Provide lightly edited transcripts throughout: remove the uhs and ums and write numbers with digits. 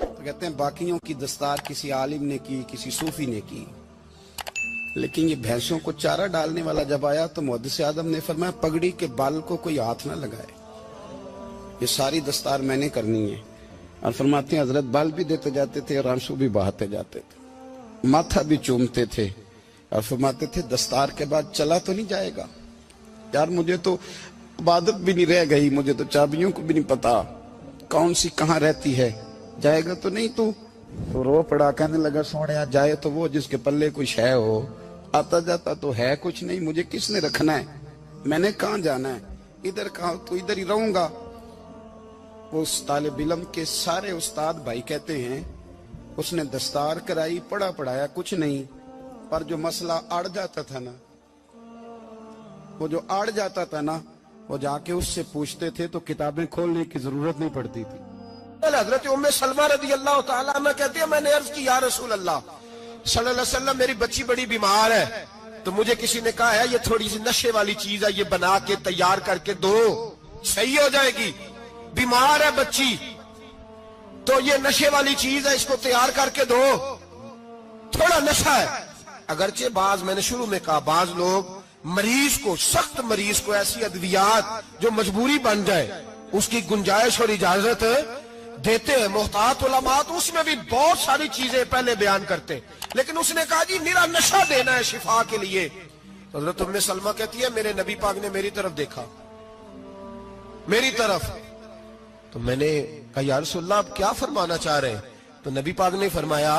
تو کہتے ہیں باقیوں کی دستار کسی عالم نے کی, کسی صوفی نے کی, لیکن یہ بھینسوں کو چارہ ڈالنے والا جب آیا تو محدث اعظم نے فرمایا پگڑی کے بال کو کوئی ہاتھ نہ لگائے, یہ ساری دستار میں نے کرنی ہے. اور فرماتے ہیں حضرت بال بھی دیتے جاتے تھے اور آنسو بھی بہاتے جاتے تھے, ماتھا بھی چومتے تھے اور فرماتے تھے دستار کے بعد چلا تو نہیں جائے گا یار, مجھے تو عبادت بھی نہیں رہ گئی, مجھے تو چابیوں کو بھی نہیں پتا کون سی کہاں رہتی ہے, جائے گا تو نہیں تو رو پڑا, کہنے لگا سوڑیا جائے تو وہ جس کے پلے کوئی شے ہو, آتا جاتا تو ہے کچھ نہیں, مجھے کس نے رکھنا ہے, میں نے کہاں جانا ہے, ادھر کہاں تو ادھر ہی رہوں گا. اس طالب علم کے سارے استاد بھائی کہتے ہیں اس نے دستار کرائی, پڑھا پڑھایا کچھ نہیں, پر جو مسئلہ اڑ جاتا تھا نا, وہ جو اڑ جاتا تھا نا, وہ جا کے اس سے پوچھتے تھے تو کتابیں کھولنے کی ضرورت نہیں پڑتی تھی. حضرت ام سلمہ رضی اللہ تعالیٰ عنہ کہتی ہے میں نے عرض کی یا رسول اللہ صلی اللہ علیہ وسلم میری بچی بڑی بیمار ہے, تو مجھے کسی نے کہا ہے یہ تھوڑی سی نشے والی چیز ہے, یہ بنا کے تیار کر کے دو صحیح ہو جائے گی, بیمار ہے بچی تو یہ نشے والی چیز ہے, اس کو تیار کر کے دو, تھوڑا نشہ ہے. اگرچہ بعض, میں نے شروع میں کہا, بعض لوگ مریض کو, سخت مریض کو ایسی ادویات جو مجبوری بن جائے اس کی گنجائش اور اجازت دیتے ہیں. محتاط علماء تو اس میں بھی بہت ساری چیزیں پہلے بیان کرتے, لیکن اس نے کہا جی میرا نشہ دینا ہے شفا کے لیے. حضرت ام سلمہ کہتی ہے میرے نبی پاک نے میری طرف دیکھا, میری طرف, تو میں نے کہا یا رسول اللہ آپ کیا فرمانا چاہ رہے ہیں؟ تو نبی پاک نے فرمایا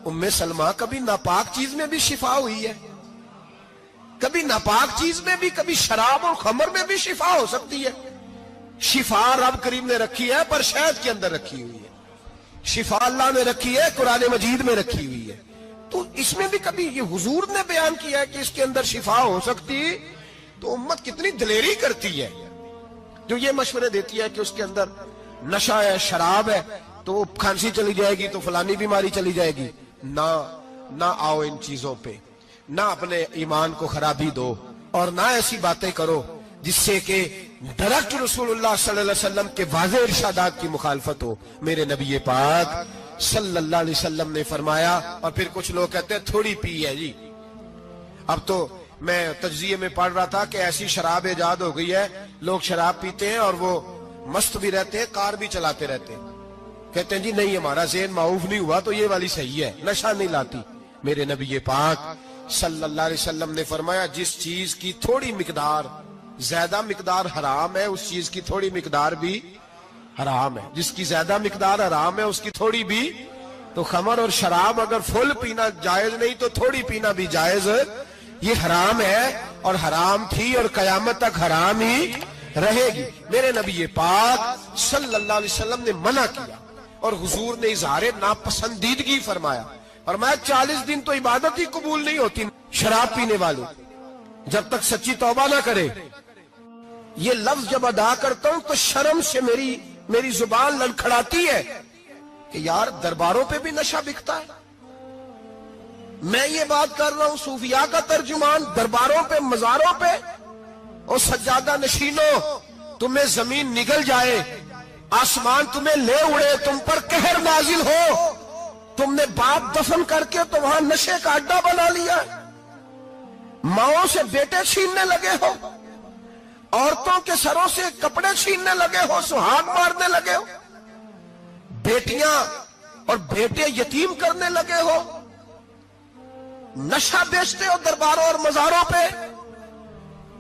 ام سلمہ کبھی ناپاک چیز میں بھی شفا ہوئی ہے, کبھی ناپاک چیز میں بھی, کبھی شراب اور خمر میں بھی شفا ہو سکتی ہے. شفا رب کریم نے رکھی ہے پر شہد کے اندر رکھی ہوئی ہے, شفا اللہ نے رکھی ہے قرآن مجید میں رکھی ہوئی ہے, تو اس میں بھی کبھی یہ حضور نے بیان کیا ہے کہ اس کے اندر شفا ہو سکتی, تو امت کتنی دلیری کرتی ہے جو یہ مشورے دیتی ہے کہ اس کے اندر نشہ ہے, شراب ہے, تو وہ کھانسی چلی جائے گی تو فلانی بیماری چلی جائے گی. نہ آؤ ان چیزوں پہ, نہ اپنے ایمان کو خرابی دو, اور نہ ایسی باتیں کرو جس سے کہ ڈائریکٹ رسول اللہ صلی اللہ علیہ وسلم کے واضح ارشادات کی مخالفت ہو. میرے نبی پاک صلی اللہ علیہ وسلم نے فرمایا, اور پھر کچھ لوگ کہتے ہیں تھوڑی پی ہے جی. اب تو میں تجزیے میں پڑھ رہا تھا کہ ایسی شراب ایجاد ہو گئی ہے, لوگ شراب پیتے ہیں اور وہ مست بھی رہتے ہیں, کار بھی چلاتے رہتے ہیں, کہتے ہیں جی نہیں ہمارا ذہن معاف نہیں ہوا تو یہ والی صحیح ہے, نشہ نہیں لاتی. میرے نبی پاک صلی اللہ علیہ وسلم نے فرمایا جس چیز کی تھوڑی مقدار, زیادہ مقدار حرام ہے اس چیز کی تھوڑی مقدار بھی حرام ہے, جس کی زیادہ مقدار حرام ہے اس کی تھوڑی بھی. تو خمر اور شراب اگر فل پینا جائز نہیں تو تھوڑی پینا بھی جائز, یہ حرام ہے اور حرام تھی اور قیامت تک حرام ہی رہے گی. میرے نبی پاک صلی اللہ علیہ وسلم نے منع کیا اور حضور نے اظہار ناپسندیدگی فرمایا, فرمایا 40 دن تو عبادت ہی قبول نہیں ہوتی شراب پینے والوں جب تک سچی توبہ نہ کرے. یہ لفظ جب ادا کرتا ہوں تو شرم سے میری زبان لڑکھڑاتی ہے کہ یار درباروں پہ بھی نشہ بکتا ہے. میں یہ بات کر رہا ہوں صوفیاء کا ترجمان, درباروں پہ, مزاروں پہ, اور سجادہ نشینوں تمہیں زمین نگل جائے, آسمان تمہیں لے اڑے, تم پر قہر نازل ہو, تم نے باپ دفن کر کے تو وہاں نشے کا اڈا بنا لیا, ماؤں سے بیٹے چھیننے لگے ہو, عورتوں کے سروں سے کپڑے چھیننے لگے ہو, سہاگ مارنے لگے ہو, بیٹیاں اور بیٹے یتیم کرنے لگے ہو, نشہ بیچتے ہو درباروں اور مزاروں پہ.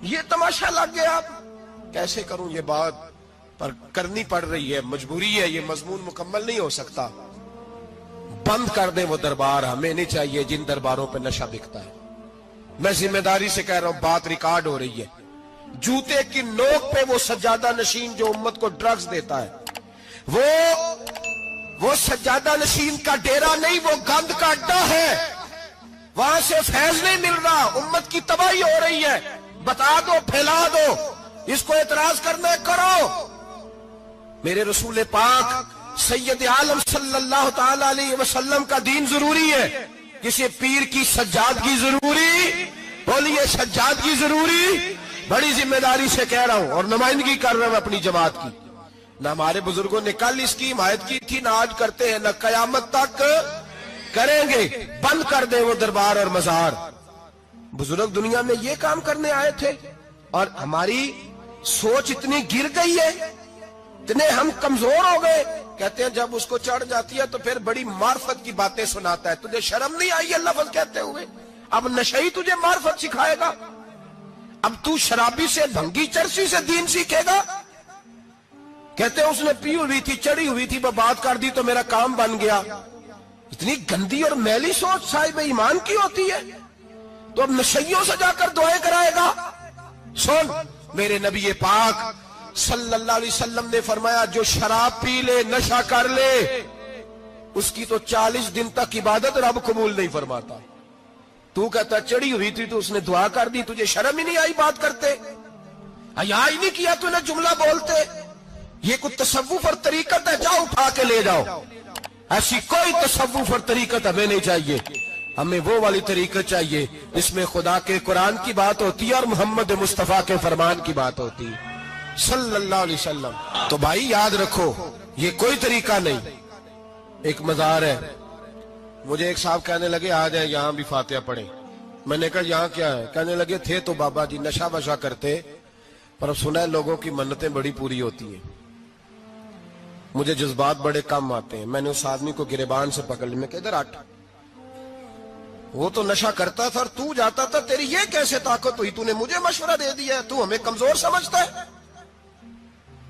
یہ تماشا لگ گیا. آپ کیسے کروں یہ بات, پر کرنی پڑ رہی ہے, مجبوری ہے, یہ مضمون مکمل نہیں ہو سکتا. بند کر دیں وہ دربار, ہمیں نہیں چاہیے جن درباروں پہ نشہ بکتا ہے. میں ذمہ داری سے کہہ رہا ہوں, بات ریکارڈ ہو رہی ہے. جوتے کی نوک پہ وہ سجادہ نشین جو امت کو ڈرگز دیتا ہے, وہ سجادہ نشین کا ڈیرا نہیں, وہ گند کا اڈا ہے, وہاں سے فیض نہیں مل رہا, امت کی تباہی ہو رہی ہے. بتا دو, پھیلا دو, اس کو اعتراض کرنا کرو. میرے رسول پاک سید عالم صلی اللہ تعالی علیہ وسلم کا دین ضروری ہے, کسی پیر کی سجادگی ضروری, بولیے سجادگی ضروری. بڑی ذمہ داری سے کہہ رہا ہوں اور نمائندگی کر رہا ہوں اپنی جماعت کی. نہ ہمارے بزرگوں نے کل اس کی حمایت کی تھی، نہ آج کرتے ہیں، نہ قیامت تک کریں گے۔ بند کر دیں وہ دربار اور مزار۔ بزرگ دنیا میں یہ کام کرنے آئے تھے، اور ہماری سوچ اتنی گر گئی ہے، اتنے ہم کمزور ہو گئے۔ کہتے ہیں جب اس کو چڑھ جاتی ہے تو پھر بڑی معرفت کی باتیں سناتا ہے۔ تجھے شرم نہیں آئی یہ لفظ کہتے ہوئے؟ اب نشئی تجھے معرفت سکھائے گا؟ اب تو شرابی سے، بھنگی چرسی سے دین سیکھے گا؟ کہتے ہیں اس نے پی ہوئی تھی، چڑھی ہوئی تھی، وہ بات کر دی تو میرا کام بن گیا۔ اتنی گندی اور میلی سوچ صاحب ایمان کی ہوتی ہے، تو اب نشیوں سے جا کر دعائیں کرائے گا؟ سن، میرے نبی پاک صلی اللہ علیہ وسلم نے فرمایا جو شراب پی لے، نشہ کر لے، اس کی تو 40 دن تک عبادت رب قبول نہیں فرماتا۔ تو کہتا چڑھی ہوئی تھی تو اس نے دعا کر دی، تجھے شرم ہی نہیں آئی بات کرتے؟ حیا ہی نہیں کیا تو نے جملہ بولتے؟ یہ کوئی تصوف اور طریقت ہے؟ جاؤ اٹھا کے لے جاؤ۔ ایسی کوئی تصوف اور طریقت ہمیں نہیں چاہیے، ہمیں وہ والی طریقت چاہیے جس میں خدا کے قرآن کی بات ہوتی ہے اور محمد مصطفیٰ کے فرمان کی بات ہوتی ہے صلی اللہ علیہ وسلم۔ تو بھائی یاد رکھو، یہ کوئی طریقہ نہیں۔ ایک مزار ہے، مجھے ایک صاحب کہنے لگے آ جائیں یہاں بھی فاتحہ پڑھیں۔ میں نے کہا یہاں کیا ہے؟ کہنے لگے تھے تو بابا جی نشہ وشا کرتے، پر اب سنا ہے لوگوں کی منتیں بڑی پوری ہوتی ہیں۔ مجھے جذبات بڑے کم آتے ہیں۔ میں نے اس آدمی کو گریبان سے پکڑ لی، میں کہ ادھر ہٹ، وہ تو نشہ کرتا تھا اور تو جاتا تھا، تیری یہ کیسے طاقت ہوئی؟ تو نے مجھے مشورہ دے دیا ہے، تو ہمیں کمزور سمجھتا ہے؟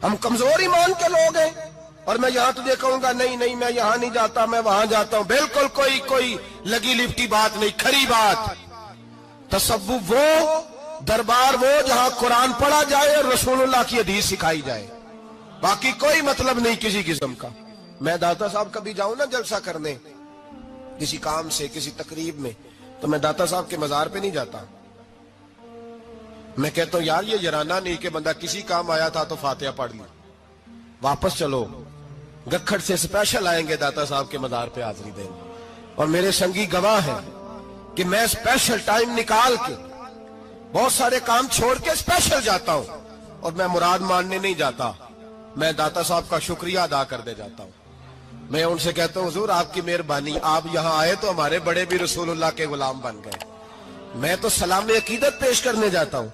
ہم کمزور ایمان کے لوگ ہیں، اور میں یہاں تجھے کہوں گا نہیں نہیں میں یہاں نہیں جاتا، میں وہاں جاتا ہوں۔ بالکل کوئی لگی لپٹی بات نہیں، کھری بات۔ تصوف وہ، دربار وہ جہاں قرآن پڑھا جائے اور رسول اللہ کی حدیث سکھائی جائے، باقی کوئی مطلب نہیں کسی قسم کا۔ میں داتا صاحب کبھی جاؤں نا جلسہ کرنے کسی کام سے، کسی تقریب میں، تو میں داتا صاحب کے مزار پہ نہیں جاتا۔ میں کہتا ہوں یار یہ یرانہ نہیں کہ بندہ کسی کام آیا تھا تو فاتحہ پڑھ لی، واپس چلو۔ گکھڑ سے سپیشل آئیں گے داتا صاحب کے مزار پہ حاضری دیں، اور میرے سنگی گواہ ہیں کہ میں سپیشل ٹائم نکال کے بہت سارے کام چھوڑ کے سپیشل جاتا ہوں، اور میں مراد ماننے نہیں جاتا، میں داتا صاحب کا شکریہ ادا کر دے جاتا ہوں۔ میں ان سے کہتا ہوں حضور آپ کی مہربانی، آپ یہاں آئے تو ہمارے بڑے بھی رسول اللہ کے غلام بن گئے۔ میں تو سلام عقیدت پیش کرنے جاتا ہوں۔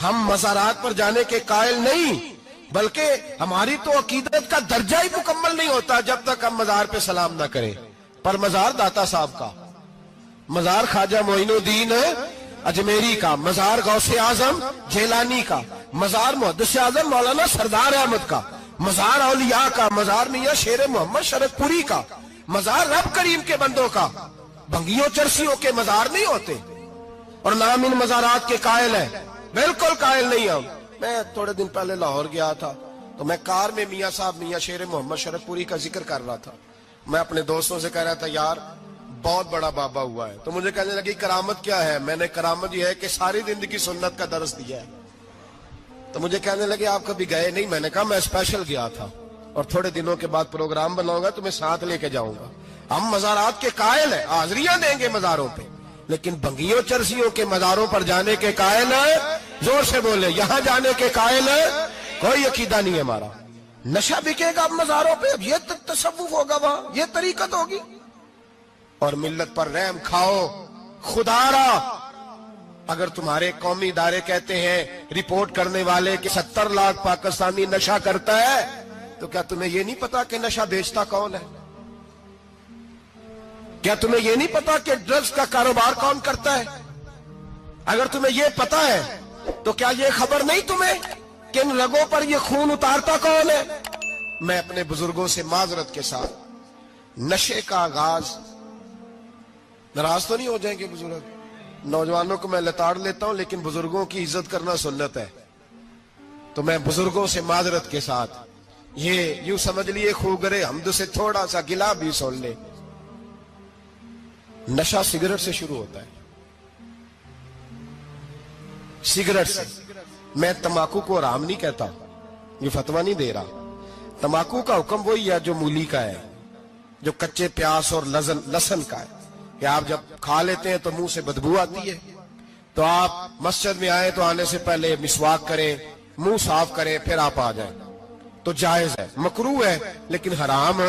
ہم مزارات پر جانے کے قائل نہیں، بلکہ ہماری تو عقیدت کا درجہ ہی مکمل نہیں ہوتا جب تک ہم مزار پہ سلام نہ کریں۔ پر مزار داتا صاحب کا، مزار خواجہ معین الدین اجمیری کا، مزار غوث اعظم جیلانی کا، مزار محدث اعظم مولانا سردار احمد کا، مزار اولیاء کا، مزار میاں شیر محمد شرف پوری کا، مزار رب کریم کے بندوں کا۔ بھنگیوں چرسیوں کے مزار نہیں ہوتے، اور نام ان مزارات کے قائل ہیں، بالکل قائل نہیں ہم۔ میں تھوڑے دن پہلے لاہور گیا تھا، تو میں کار میں میاں صاحب میاں شیر محمد شرف پوری کا ذکر کر رہا تھا۔ میں اپنے دوستوں سے کہہ رہا تھا یار بہت بڑا بابا ہوا ہے، تو مجھے کہنے لگی کرامت کیا ہے؟ میں نے کرامت یہ ہے کہ ساری زندگی سنت کا درس دیا ہے۔ تو مجھے کہنے لگے آپ کبھی گئے نہیں؟ میں نے کہا میں اسپیشل گیا تھا، اور تھوڑے دنوں کے بعد پروگرام بناؤں گا تو میں ساتھ لے کے جاؤں گا۔ ہم مزارات کے قائل ہیں، حاضریاں دیں گے مزاروں پہ، لیکن بھنگیوں چرسیوں کے مزاروں پر جانے کے قائل ہیں؟ زور سے بولے، یہاں جانے کے قائل ہیں؟ کوئی عقیدہ نہیں ہے ہمارا۔ نشہ بکے گا اب مزاروں پہ، اب یہ تصوف ہوگا وہاں، یہ طریقت ہوگی؟ اور ملت پر رحم کھاؤ خدا را۔ اگر تمہارے قومی ادارے کہتے ہیں رپورٹ کرنے والے کہ 70 لاکھ پاکستانی نشہ کرتا ہے، تو کیا تمہیں یہ نہیں پتا کہ نشہ بیچتا کون ہے؟ کیا تمہیں یہ نہیں پتا کہ ڈرگز کا کاروبار کون کرتا ہے؟ اگر تمہیں یہ پتا ہے تو کیا یہ خبر نہیں تمہیں کہ ان رگوں پر یہ خون اتارتا کون ہے؟ میں اپنے بزرگوں سے معذرت کے ساتھ، نشے کا آغاز، ناراض تو نہیں ہو جائیں گے بزرگ، نوجوانوں کو میں لتاڑ لیتا ہوں لیکن بزرگوں کی عزت کرنا سنت ہے، تو میں بزرگوں سے معذرت کے ساتھ یہ یوں سمجھ لیے خوگرے حمد سے تھوڑا سا گلا بھی سن لے۔ نشہ سگریٹ سے شروع ہوتا ہے، سگریٹ سے۔ میں تمباکو کو حرام نہیں کہتا، یہ فتویٰ نہیں دے رہا۔ تمباکو کا حکم وہی ہے جو مولی کا ہے، جو کچے پیاز اور لہسن کا ہے، کہ آپ جب کھا لیتے ہیں تو منہ سے بدبو آتی ہے، تو آپ مسجد میں آئے تو آنے سے پہلے مسواک کریں، منہ صاف کریں، پھر آپ آ جائیں۔ تو جائز ہے، مکروہ ہے لیکن حرام۔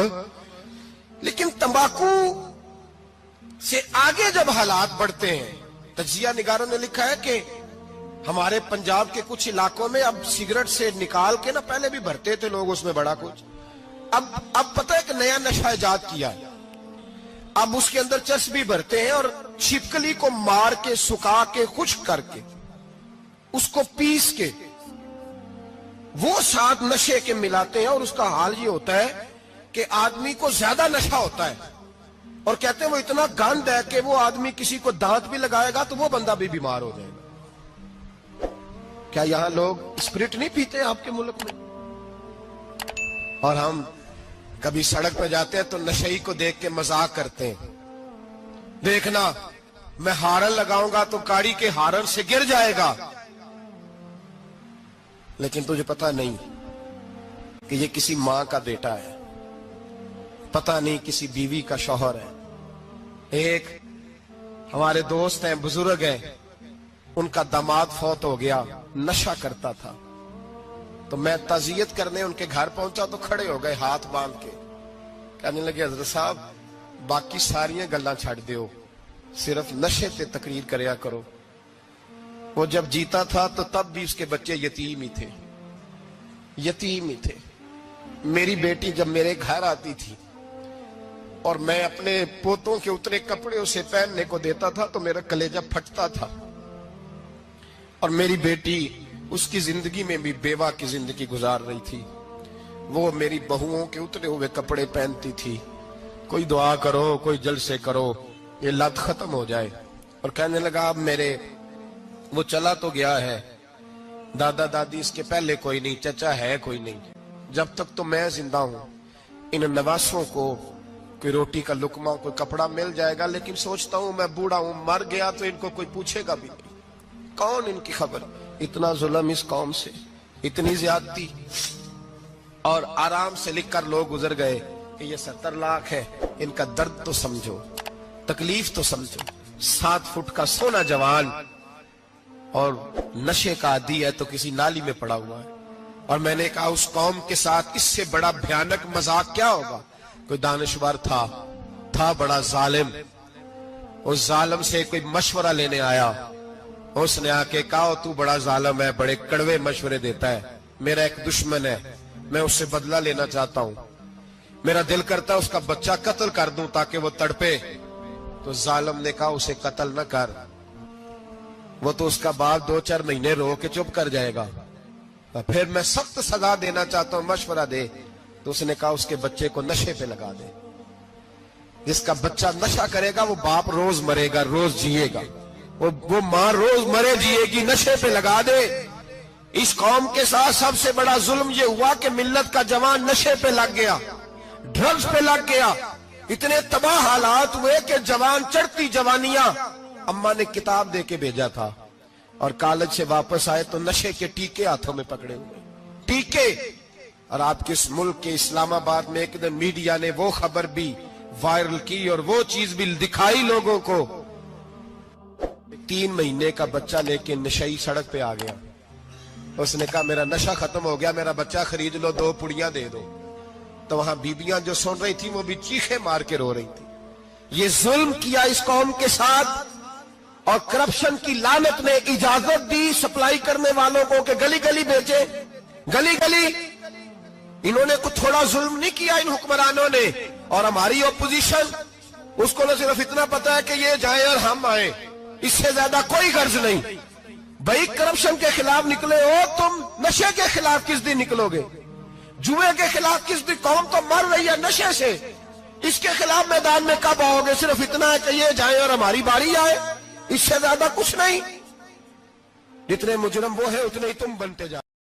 لیکن تمباکو سے آگے جب حالات بڑھتے ہیں، تجزیہ نگاروں نے لکھا ہے کہ ہمارے پنجاب کے کچھ علاقوں میں اب سگریٹ سے نکال کے نا، پہلے بھی بھرتے تھے لوگ اس میں بڑا کچھ، اب پتہ ہے کہ نیا نشہ ایجاد کیا ہے، اب اس کے اندر چرس بھی بھرتے ہیں اور چھپکلی کو مار کے، سکھا کے، خشک کر کے، اس کو پیس کے وہ ساتھ نشے کے ملاتے ہیں، اور اس کا حال یہ ہوتا ہے کہ آدمی کو زیادہ نشہ ہوتا ہے، اور کہتے ہیں وہ اتنا گند ہے کہ وہ آدمی کسی کو دانت بھی لگائے گا تو وہ بندہ بھی بیمار ہو جائے گا۔ کیا یہاں لوگ اسپرٹ نہیں پیتے آپ کے ملک میں؟ اور ہم کبھی سڑک پہ جاتے ہیں تو نشئی کو دیکھ کے مذاق کرتے ہیں، دیکھنا میں ہارن لگاؤں گا تو گاڑی کے ہارن سے گر جائے گا، لیکن تجھے پتا نہیں کہ یہ کسی ماں کا بیٹا ہے، پتا نہیں کسی بیوی کا شوہر ہے۔ ایک ہمارے دوست ہیں، بزرگ ہیں، ان کا داماد فوت ہو گیا، نشہ کرتا تھا، تو میں تعزیت کرنے ان کے گھر پہنچا تو کھڑے ہو گئے ہاتھ باندھ کے، کہنے لگے حضرت صاحب باقی ساری گلاں چھڑ دیو، صرف نشے تے تقریر کریا کرو۔ وہ جب جیتا تھا تو تب بھی اس کے بچے یتیم ہی تھے، یتیم ہی تھے۔ میری بیٹی جب میرے گھر آتی تھی اور میں اپنے پوتوں کے اترے کپڑے اسے پہننے کو دیتا تھا تو میرا کلیجہ پھٹتا تھا، اور میری بیٹی اس کی زندگی میں بھی بیوہ کی زندگی گزار رہی تھی، وہ میری بہوؤں کے اترے ہوئے کپڑے پہنتی تھی، کوئی دعا کرو، کوئی جلسے کرو، یہ لت ختم ہو جائے۔ اور کہنے لگا اب میرے وہ چلا تو گیا ہے، دادا دادی اس کے پہلے کوئی نہیں، چچا ہے کوئی نہیں، جب تک تو میں زندہ ہوں ان نواسوں کو کوئی روٹی کا لقمہ، کوئی کپڑا مل جائے گا، لیکن سوچتا ہوں میں بوڑھا ہوں، مر گیا تو ان کو کوئی پوچھے گا بھی نہیں، کون ان کی خبر۔ اتنا ظلم اس قوم سے، اتنی زیادتی، اور آرام سے لکھ کر لوگ گزر گئے کہ یہ 70 لاکھ ہے، ان کا درد تو سمجھو، تکلیف تو سمجھو۔ 7 فٹ کا سونا جوان اور نشے کا عادی ہے تو کسی نالی میں پڑا ہوا ہے۔ اور میں نے کہا اس قوم کے ساتھ اس سے بڑا بھیانک مذاق کیا ہوگا؟ کوئی دانشور تھا بڑا ظالم، اس ظالم سے کوئی مشورہ لینے آیا، اس نے آ کے کہا تو بڑا ظالم ہے، بڑے کڑوے مشورے دیتا ہے، میرا ایک دشمن ہے، میں اس سے بدلہ لینا چاہتا ہوں، میرا دل کرتا ہے اس کا بچہ قتل کر دوں تاکہ وہ تڑپے۔ تو ظالم نے کہا اسے قتل نہ کر، وہ تو اس کا باپ 2-4 مہینے رو کے چپ کر جائے گا، پھر میں سخت سزا دینا چاہتا ہوں، مشورہ دے۔ تو اس نے کہا اس کے بچے کو نشے پہ لگا دے، جس کا بچہ نشہ کرے گا وہ باپ روز مرے گا، روز جیے گا، وہ ماں روز مرے جیے گی، نشے پہ لگا دے۔ اس قوم کے ساتھ سب سے بڑا ظلم یہ ہوا کہ ملت کا جوان نشے پہ لگ گیا، ڈرگز پہ لگ گیا، اتنے تباہ حالات ہوئے کہ جوان چڑھتی جوانیاں، اماں نے کتاب دے کے بھیجا تھا، اور کالج سے واپس آئے تو نشے کے ٹیکے ہاتھوں میں پکڑے ہوئے، ٹیکے۔ اور آپ کے اس ملک کے اسلام آباد میں ایک دن میڈیا نے وہ خبر بھی وائرل کی اور وہ چیز بھی دکھائی لوگوں کو، 3 مہینے کا بچہ لے کے نشئی سڑک پہ آ گیا، اس نے کہا میرا نشہ ختم ہو گیا، میرا بچہ خرید لو، 2 پڑیاں دے دو۔ تو وہاں بیبیاں جو سن رہی تھی وہ بھی چیخے مار کے رو رہی تھی۔ یہ ظلم کیا اس قوم کے ساتھ، اور کرپشن کی لعنت نے اجازت دی سپلائی کرنے والوں کو کہ گلی گلی بیچے، گلی گلی۔ انہوں نے کچھ تھوڑا ظلم نہیں کیا ان حکمرانوں نے، اور ہماری اپوزیشن اس کو نہ صرف اتنا پتا ہے کہ یہ جائیں اور ہم آئیں، اس سے زیادہ کوئی غرض نہیں۔ بھائی کرپشن کے خلاف نکلے ہو تم، نشے کے خلاف کس دن نکلو گے؟ جوئے کے خلاف کس دن؟ قوم تو مر رہی ہے نشے سے، اس کے خلاف میدان میں کب آؤ گے؟ صرف اتنا ہے کہ یہ جائیں اور ہماری باری آئے، اس سے زیادہ کچھ نہیں۔ جتنے مجرم وہ ہیں اتنے ہی تم بنتے جاؤ۔